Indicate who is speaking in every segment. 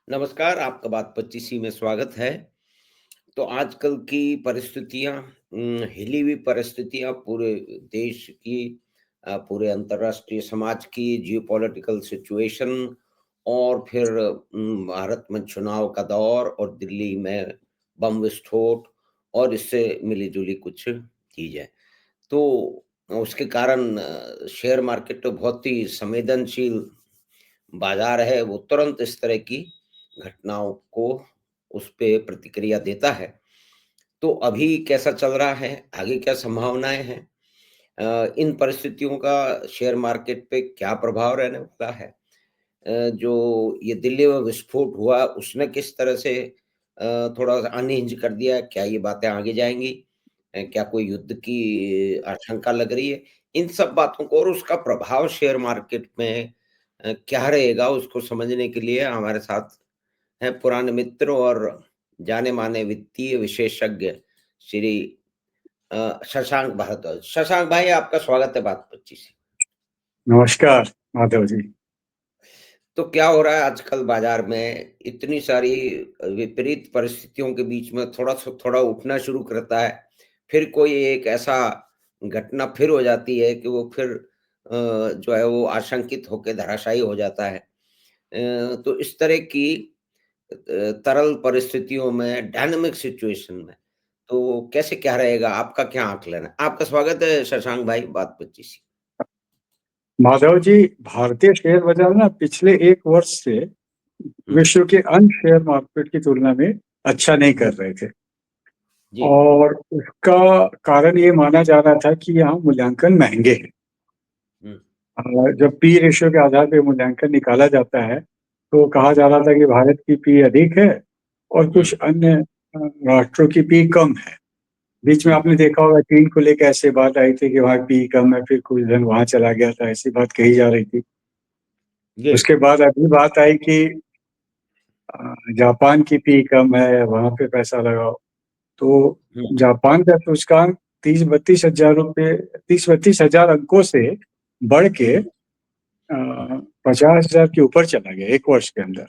Speaker 1: नमस्कार, आपका बात 25 में स्वागत है। तो आजकल की परिस्थितियाँ हिली हुई परिस्थितियाँ पूरे देश की पूरे अंतर्राष्ट्रीय समाज की जियोपॉलिटिकल सिचुएशन और फिर भारत में चुनाव का दौर और दिल्ली में बम विस्फोट और इससे मिली-जुली कुछ चीज़ें। तो उसके कारण शेयर मार्केट तो बहुत ही संवेदनशील बाज़ार है, वो तुरंत इस तरह की घटनाओं को उस पे प्रतिक्रिया देता है। तो अभी कैसा चल रहा है? आगे क्या संभावनाएँ हैं? इन परिस्थितियों का शेयर मार्केट पे क्या प्रभाव रहने वाला है? जो ये दिल्ली में विस्फोट हुआ, उसने किस तरह से थोड़ा-सा अनहिंज कर दिया? क्या ये बातें आगे जाएँगी? क्या कोई युद्ध की आशंका लग रही है? इन सब बातों को और उसका प्रभाव शेयर मार्केट में क्या रहेगा, उसको समझने के लिए हमारे साथ हैं पुराने मित्र और जाने-माने वित्तीय विशेषज्ञ श्री शशांक भारद्वाज। शशांक भाई, आपका स्वागत है बात 25।
Speaker 2: नमस्कार माधव जी।
Speaker 1: तो क्या हो रहा है आजकल बाजार में? इतनी सारी विपरीत परिस्थितियों के बीच में थोड़ा उठना शुरू करता है। फिर कोई एक ऐसा घटना फिर हो जाती है कि वो फिर जो है वो आशंकित होके धराशायी हो जाता है। तो इस तरह की तरल परिस्थितियों में, डायनामिक सिचुएशन में, तो कैसे क्या रहेगा? आपका क्या आकलन है? आपका स्वागत है शशांक भाई बात 25।
Speaker 2: माधव जी, भारतीय शेयर बाजार ना पिछले 1 वर्ष से
Speaker 1: हुँ,
Speaker 2: विश्व के अन्य शेयर मार्केट की तुलना में अच्छा नहीं कर रहे थे
Speaker 1: जी।
Speaker 2: और उसका कारण ये माना जा रहा था कि यहाँ मूल्यांकन महँगे हैं।
Speaker 1: हुँ,
Speaker 2: जब पी रेशियो के आधार पे मूल्यांकन निकाला जाता है, तो कहा जा रहा था कि भारत की पी अधिक है और
Speaker 1: हुँ,
Speaker 2: कुछ अन्य राष्ट्रों की पी कम है। बीच में
Speaker 1: हुँ,
Speaker 2: आपने देखा होगा चीन को लेके ऐसे बात आई थी कि वहाँ पी कम है, फिर कुछ दिन वहाँ चला गया था, ऐसी बात कही जा रही थी।
Speaker 1: जी।
Speaker 2: उसके बाद अभी बात आई कि जापान की पी कम है, वहाँ पे पैसा लगाओ। तो
Speaker 1: हुँ,
Speaker 2: जापान का सूचकांक 30-32 हज़ार अंकों से बढ़ के
Speaker 1: हुँ,
Speaker 2: 50,000 के ऊपर चला गया 1 वर्ष के अंदर।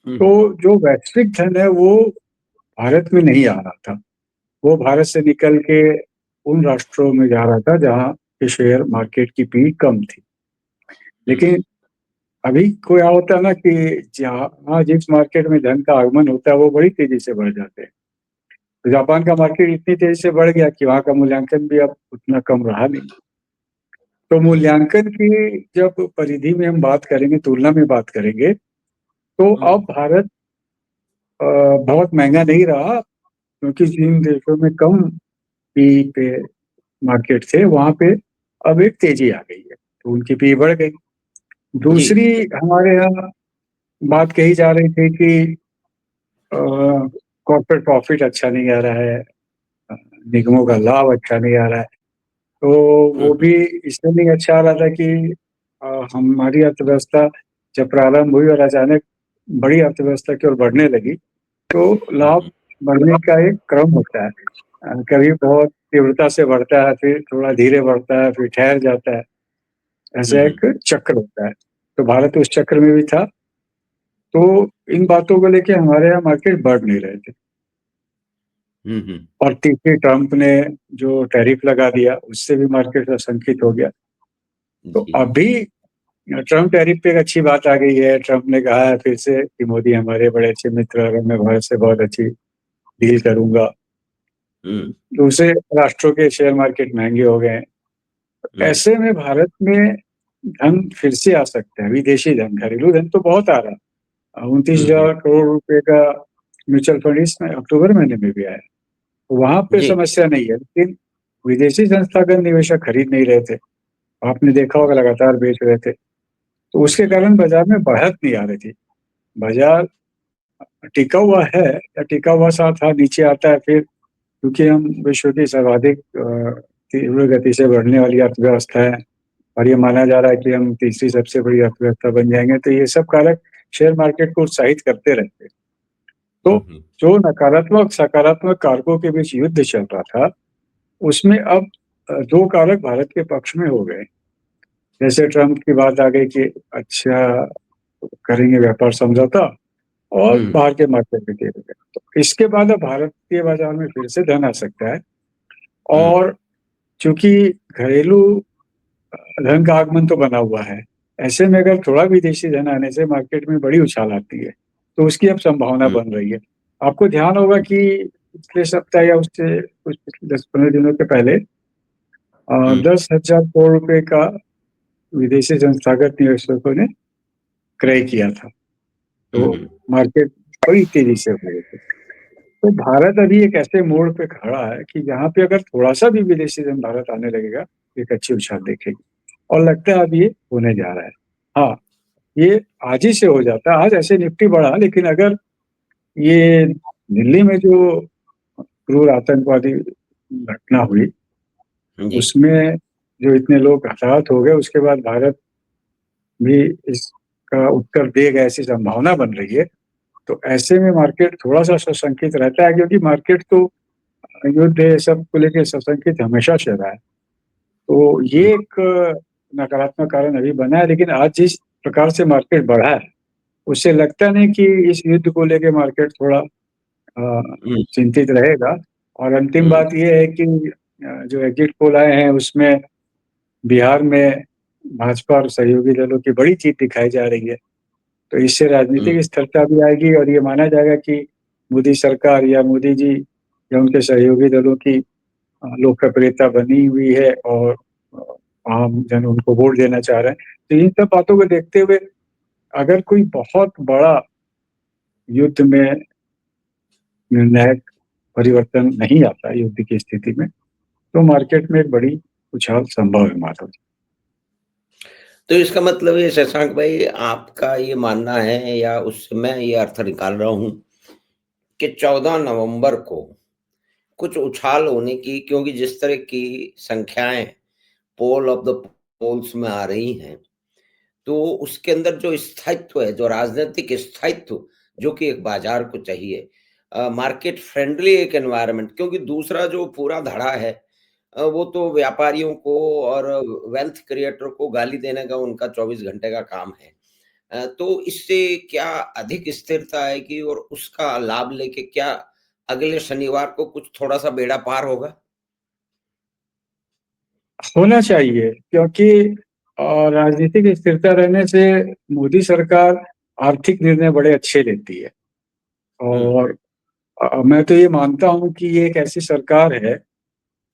Speaker 1: हुँ,
Speaker 2: तो जो वैश्विक धन है वो भारत में नहीं आ रहा था। वो भारत से निकल के उन राष्ट्रों में जा रहा था जहाँ के शेयर मार्केट की पी कम थी।
Speaker 1: हुँ,
Speaker 2: लेकिन अभी क्या होता है ना कि जहाँ जिस मार्केट में धन का आगमन होता है वो बड़ी तेजी से बढ़ जाते हैं। तो जापान का मार्केट इतनी तेजी से बढ़ गया कि वहाँ का मूल्यांकन भी अब उतना कम रहा नहीं। तो मूल्यांकन की जब परिधि में हम बात करेंगे, तुलना में बात करेंगे, तो
Speaker 1: हुँ,
Speaker 2: अब भारत बहुत महँगा नहीं रहा क्योंकि जिन देशों में कम पी पे मार्केट थे, वहाँ पे अब एक तेज़ी आ गई है, तो उनकी पी बढ़ गई।
Speaker 1: जी।
Speaker 2: दूसरी हमारे यहाँ बात कही जा रही थी कि अ, कॉर्पोरेट प्रॉफ़िट अच्छा नहीं आ रहा है, अ, निगमों का लाभ अच्छा नहीं आ रहा है। तो
Speaker 1: हुँ,
Speaker 2: वो
Speaker 1: हुँ,
Speaker 2: भी इसलिए नहीं अच्छा आ रहा था कि हमारी अर्थव्यवस्था जब प्रारंभ हुई और अचानक बड़ी अर्थव्यवस्था की ओर बढ़ने लगी, तो
Speaker 1: हुँ,
Speaker 2: लाभ
Speaker 1: हुँ,
Speaker 2: बढ़ने का एक क्रम होता है। कभी बहुत तीव्रता से बढ़ता है, फिर थोड़ा धीरे बढ़ता है, फिर ठहर जाता है।
Speaker 1: हुँ,
Speaker 2: ऐसा
Speaker 1: हुँ,
Speaker 2: एक चक्र होता है। तो भारत उस चक्र में भी था, तो इन बातों को लेके हमारे यहाँ मार्केट बढ़ नहीं रहे थे।
Speaker 1: हुँ, हुँ,
Speaker 2: और तीसरी ट्रम्प ने जो टैरिफ लगा दिया, उससे भी मार्केट आशंकित हो गया। तो
Speaker 1: जी।
Speaker 2: अभी ट्रम्प टैरिफ पे एक अच्छी बात आ गई है। ट्रम्प ने कहा है फिर से कि मोदी हमारे बड़े अच्छे मित्र हैं और मैं भारत से बहुत अच्छी डील करूँगा।
Speaker 1: हुँ,
Speaker 2: दूसरे राष्ट्रों के शेयर मार्केट महँगे हो गए हैं।
Speaker 1: हुँ,
Speaker 2: ऐसे में भारत में धन फिर से आ सकता है, विदेशी धन, घरेलू धन तो बहुत आ रहा है।
Speaker 1: हुँ, हुँ,
Speaker 2: 29,000 करोड़ रुपए का म्यूचुअल फंड इस अक्टूबर महीने में भी आया। तो वहाँ पे
Speaker 1: जी।
Speaker 2: समस्या नहीं है, लेकिन विदेशी संस्थागत निवेशक खरीद नहीं रहे थे। आपने देखा होगा लगातार बेच रहे थे। तो
Speaker 1: हुँ,
Speaker 2: उसके
Speaker 1: हुँ,
Speaker 2: कारण बाज़ार में बढ़त नहीं आ रही थी। बाज़ार टिका हुआ है या टिका हुआ सा था, नीचे आता है फिर क्योंकि हम विश्व की सर्वाधिक तीव्र गति से बढ़ने वाली अर्थव्यवस्था है और ये माना जा रहा है कि हम तीसरी सबसे बड़ी अर्थव्यवस्था बन जाएँगे, तो ये सब कारक शेयर मार्केट को उत्साहित करते रहते हैं। तो
Speaker 1: हुँ, हुँ,
Speaker 2: जो नकारात्मक सकारात्मक कारकों के बीच युद्ध चल रहा था, उसमें अब 2 कारक भारत के पक्ष में हो गए। जैसे ट्रम्प की बात आ गई कि अच्छा करेंगे व्यापार समझौता और बाहर के मार्केट में तेल गया। तो इसके बाद अब भारतीय बाजार में फिर से धन आ सकता है, और चूंकि घरेलू धन का आगमन तो बना हुआ है, ऐसे में अगर थोड़ा विदेशी धन आने से मार्केट में बड़ी उछाल आती है, तो उसकी अब संभावना बन रही है। आपको ध्यान होगा कि पिछले सप्ताह या उससे कुछ 10-15 दिनों के पहले 10,000 करोड़ रुपए का विदेशी संस्थागत निवेशकों ने क्रय किया था, तो मार्केट बड़ी तेजी से हुए थे। तो भारत अभी एक ऐसे मोड़ पे खड़ा है कि जहाँ पे अगर थोड़ा सा भी विदेशी धन भारत आने लगेगा, एक अच्छी उछाल देखेगी, और लगता है अब ये होने जा रहा है। हाँ, ये आज ही से हो जाता है, आज ऐसे निफ्टी बढ़ा, लेकिन अगर ये दिल्ली में जो क्रूर आतंकवादी घटना हुई, उसमें जो इतने लोग हताहत हो गए, उसके बाद भारत भी इसका उत्तर देगा ऐसी संभावना बन रही है। तो ऐसे में मार्केट थोड़ा सा सशंकित रहता है, क्योंकि मार्केट तो युद्ध ये सब को लेकर सशंकित हमेशा से रहा है। तो ये एक नकारात्मक कारण अभी बना है, लेकिन आज जिस प्रकार से मार्केट बढ़ा है, उससे लगता नहीं कि इस युद्ध को लेकर मार्केट थोड़ा चिंतित रहेगा। और अंतिम बात यह है कि जो एग्जिट पोल आए हैं, उसमें बिहार में भाजपा और सहयोगी दलों की बड़ी जीत दिखाई जा रही है। तो इससे राजनीतिक स्थिरता भी आएगी, और ये माना जाएगा कि मोदी सरकार या मोदी जी या उनके सहयोगी दलों की लोकप्रियता बनी हुई है, और आम जन उनको वोट देना चाह रहे हैं। तो इन सब बातों को देखते हुए अगर कोई बहुत बड़ा युद्ध में निर्णायक परिवर्तन नहीं आता युद्ध की स्थिति में, तो मार्केट में एक बड़ी उछाल संभव है माधव जी।
Speaker 1: तो इसका मतलब ये शशांक भाई, आपका ये मानना है, या उससे मैं ये अर्थ निकाल रहा हूँ कि 14 नवंबर को कुछ उछाल होने की, क्योंकि जिस तरह की संख्याएं पोल ऑफ द पोल्स में आ रही हैं, तो उसके अंदर जो स्थायित्व है, जो राजनीतिक स्थायित्व, जो कि एक बाजार को चाहिए, मार्केट फ्रेंडली एक एनवायरनमेंट, क्योंकि दूसरा जो पूरा धड़ा है, वो तो व्यापारियों को और वेल्थ क्रिएटर को गाली देने का उनका 24 घंटे का काम है। तो इससे क्या अधिक स्थिरता आएगी, और उसका लाभ लेके क्या अगले शनिवार को कुछ थोड़ा-सा बेड़ा पार होगा?
Speaker 2: होना चाहिए, क्योंकि राजनीतिक स्थिरता रहने से मोदी सरकार आर्थिक निर्णय बड़े अच्छे लेती है।
Speaker 1: हुँ,
Speaker 2: और मैं तो ये मानता हूँ कि ये एक ऐसी सरकार है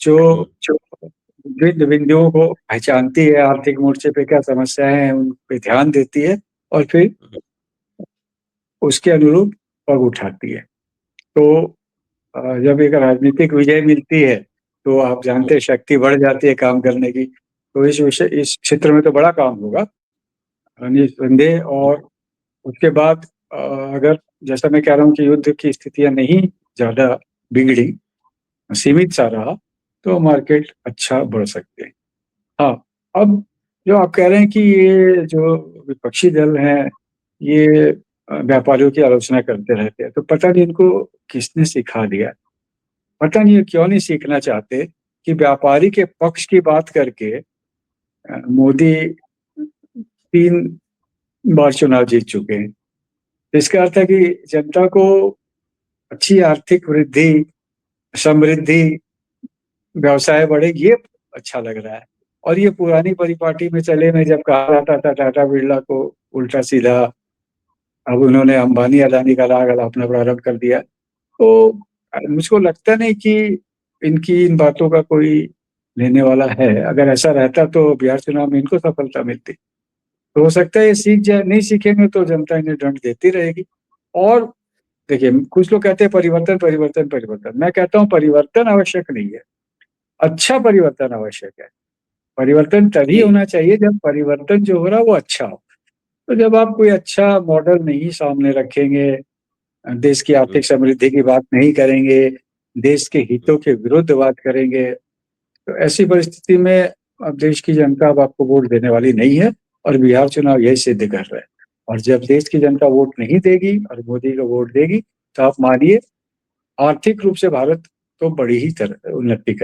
Speaker 2: जो
Speaker 1: हुँ,
Speaker 2: जो विभिन्न बिंदुओं को पहचानती है, आर्थिक मोर्चे पे क्या समस्याएं हैं उन पे ध्यान देती है, और फिर
Speaker 1: हुँ,
Speaker 2: उसके अनुरूप पग उठाती है। तो जब एक राजनीतिक विजय मिलती है, तो आप
Speaker 1: हुँ,
Speaker 2: जानते हैं शक्ति बढ़ जाती है काम करने की। तो इस क्षेत्र में तो बड़ा काम होगा निस्संदेह।
Speaker 1: हुँ,
Speaker 2: और उसके बाद अगर, जैसा मैं कह रहा हूँ कि युद्ध की स्थितियां नहीं ज्यादा बिगड़ी, सीमित सा रहा, तो मार्केट अच्छा बढ़ सकते हैं। हाँ, अब जो आप कह रहे हैं कि ये जो विपक्षी दल हैं, ये व्यापारियों की आलोचना करते रहते हैं, तो पता नहीं इनको किसने सिखा दिया। पता नहीं ये क्यों नहीं सीखना चाहते कि व्यापारी के पक्ष की बात करके मोदी 3 बार चुनाव जीत चुके हैं। इसका अर्थ है कि जनता को अच्छी आर्थिक वृद्धि, समृद्धि, व्यवसाय बढ़े, ये अच्छा लग रहा है। और ये पुरानी परिपाटी में चले में जब कहा जाता था टाटा बिरला को उल्टा सीधा, अब उन्होंने अंबानी अदानी का राग अलापना प्रारंभ कर दिया। तो मुझको लगता नहीं कि इनकी इन बातों का कोई लेने वाला है। अगर ऐसा रहता तो बिहार चुनाव में इनको सफलता मिलती। तो हो सकता है ये सीख जाए, नहीं सीखेंगे तो जनता इन्हें दंड देती रहेगी। और देखिए, कुछ लोग कहते हैं परिवर्तन परिवर्तन परिवर्तन, मैं कहता हूँ परिवर्तन आवश्यक नहीं है, अच्छा परिवर्तन आवश्यक है। परिवर्तन तभी
Speaker 1: जी,
Speaker 2: होना चाहिए जब परिवर्तन जो हो रहा है वो अच्छा हो। तो जब आप कोई अच्छा मॉडल नहीं सामने रखेंगे, देश की
Speaker 1: हुँ,
Speaker 2: आर्थिक समृद्धि की बात नहीं करेंगे, देश के हितों के विरुद्ध बात करेंगे, तो ऐसी परिस्थिति में अब देश की जनता अब आपको वोट देने वाली नहीं है। और बिहार चुनाव यही सिद्ध कर रहा है। और जब देश की जनता वोट नहीं देगी और मोदी को वोट देगी, तो आप मानिए आर्थिक रूप से भारत तो बड़ी ही तरह उन्नति करेगा।